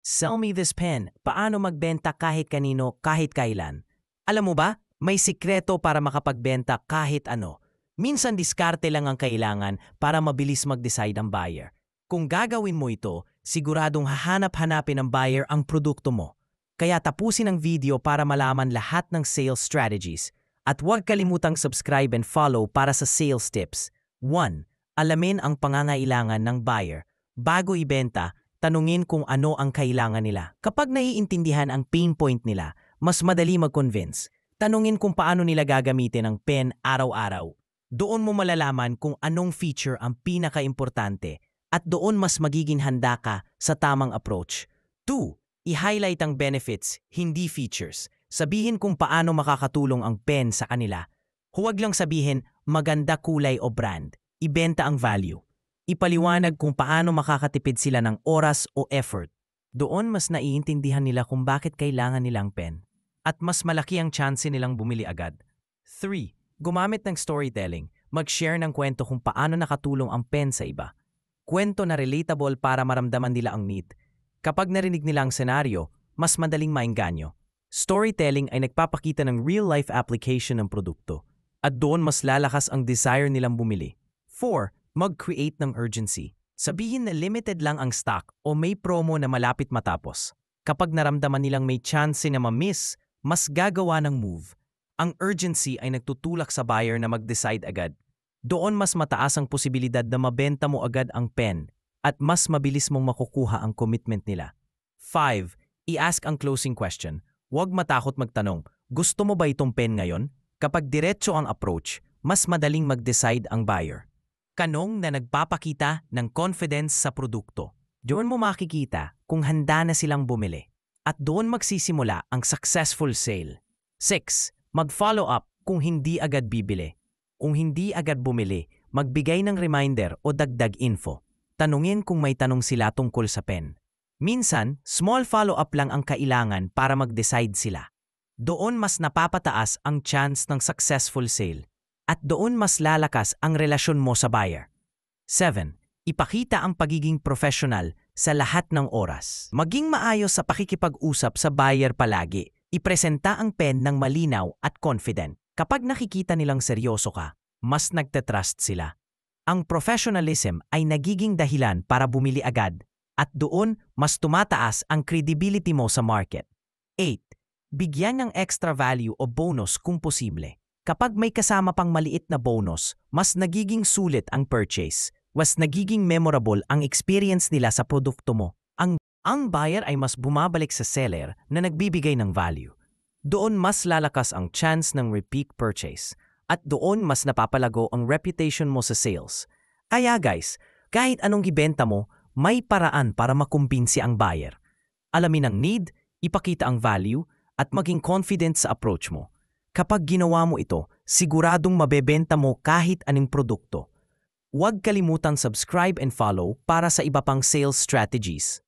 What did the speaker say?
Sell me this pen. Paano magbenta kahit kanino, kahit kailan? Alam mo ba, may sikreto para makapagbenta kahit ano. Minsan diskarte lang ang kailangan para mabilis mag-decide ang buyer. Kung gagawin mo ito, siguradong hahanap-hanapin ng buyer ang produkto mo. Kaya tapusin ang video para malaman lahat ng sales strategies. At huwag kalimutang subscribe and follow para sa sales tips. 1. Alamin ang pangangailangan ng buyer. Bago ibenta, tanungin kung ano ang kailangan nila. Kapag naiintindihan ang pain point nila, mas madali mag-convince. Tanungin kung paano nila gagamitin ang pen araw-araw. Doon mo malalaman kung anong feature ang pinaka-importante at doon mas magiging handa ka sa tamang approach. 2. I-highlight ang benefits, hindi features. Sabihin kung paano makakatulong ang pen sa kanila. Huwag lang sabihin maganda kulay o brand. Ibenta ang value. Ipaliwanag kung paano makakatipid sila ng oras o effort. Doon mas naiintindihan nila kung bakit kailangan nilang pen. At mas malaki ang chance nilang bumili agad. 3. Gumamit ng storytelling. Mag-share ng kwento kung paano nakatulong ang pen sa iba. Kwento na relatable para maramdaman nila ang need. Kapag narinig nila ang senaryo, mas madaling maengganyo. Storytelling ay nagpapakita ng real-life application ng produkto. At doon mas lalakas ang desire nilang bumili. 4. Mag-create ng urgency. Sabihin na limited lang ang stock o may promo na malapit matapos. Kapag naramdaman nilang may chance na ma-miss, mas gagawa ng move. Ang urgency ay nagtutulak sa buyer na mag-decide agad. Doon mas mataas ang posibilidad na mabenta mo agad ang pen at mas mabilis mong makukuha ang commitment nila. 5. I-ask ang closing question. Huwag matakot magtanong, gusto mo ba itong pen ngayon? Kapag diretso ang approach, mas madaling mag-decide ang buyer. Kanong na nagpapakita ng confidence sa produkto. Doon mo makikita kung handa na silang bumili. At doon magsisimula ang successful sale. 6. Mag-follow up kung hindi agad bibili. Kung hindi agad bumili, magbigay ng reminder o dagdag info. Tanungin kung may tanong sila tungkol sa pen. Minsan, small follow-up lang ang kailangan para mag-decide sila. Doon mas napapataas ang chance ng successful sale. At doon mas lalakas ang relasyon mo sa buyer. 7. Ipakita ang pagiging professional sa lahat ng oras. Maging maayos sa pakikipag-usap sa buyer palagi. Ipresenta ang pen ng malinaw at confident. Kapag nakikita nilang seryoso ka, mas nagtatrust sila. Ang professionalism ay nagiging dahilan para bumili agad at doon mas tumataas ang credibility mo sa market. 8. Bigyan ng extra value o bonus kung posible. Kapag may kasama pang maliit na bonus, mas nagiging sulit ang purchase. Mas nagiging memorable ang experience nila sa produkto mo. Ang buyer ay mas bumabalik sa seller na nagbibigay ng value. Doon mas lalakas ang chance ng repeat purchase. At doon mas napapalago ang reputation mo sa sales. Kaya guys, kahit anong ibenta mo, may paraan para makumbinsi ang buyer. Alamin ang need, ipakita ang value, at maging confident sa approach mo. Kapag ginawa mo ito, siguradong mabebenta mo kahit anong produkto. Huwag kalimutang subscribe and follow para sa iba pang sales strategies.